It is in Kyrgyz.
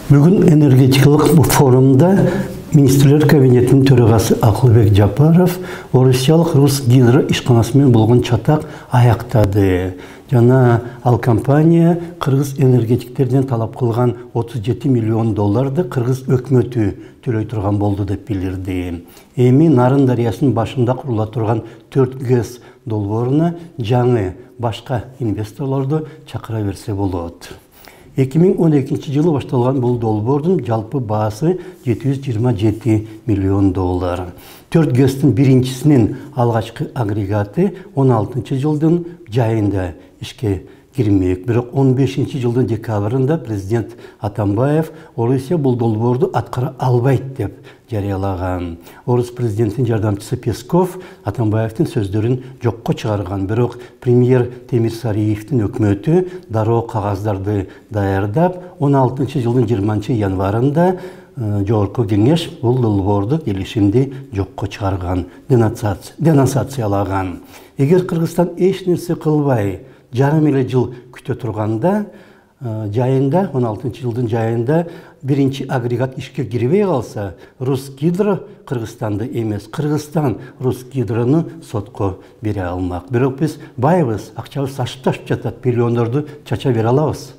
Бүгін энергетикалық форумда Министрлер кабинетінің төрағасы Ақылбек Жапаров Орусиялық Русгидро ишканасымен болған чатақ аяқтады. Жана ал компания қырғыз энергетиктерден талап қылған 37 миллион долларды қырғыз өкмөтү төлөй турган болду деп билдирди. Эми Нарын дарыясынын башында курула турган 4 ГЭС долбооруна жаңы башка инвесторлорду чакыра берсе болот. 2012 жылы башталган бул долбоордун жалпы баасы 727 миллион доллар. 4 ГЭСтин биринчисинин алгачкы агрегаты 16 жылдын жайында ишке кирмек. Бирок 15 жылдын декабрында президент Атамбаев Орусия бул долбоорду аткара албайт деп жарыялаган. Орус президентинин жардамчысы Песков Атамбаевдин сөздөрүн жокко чыгарган. Бирок премьер Темирсариевдин өкмөтү дароо кагаздарды даярдап 16 жылдын 20 январында жогорку кеңеш бул долбоорду келишимди жокко чыгарган, денонсациялаган. Эгер Кыргызстан эч нерсе кылбай жарым эле жыл күтө турганда, жайында 16 жылдын жайында биринчи агрегат ишке кирбей калса, Русгидро Кыргызстанды эмес, Кыргызстан Русгидрону сотко бере алмак. Бирок биз байбыз, акчабыз ашып жатат, миллиондорду чача бере алабыз.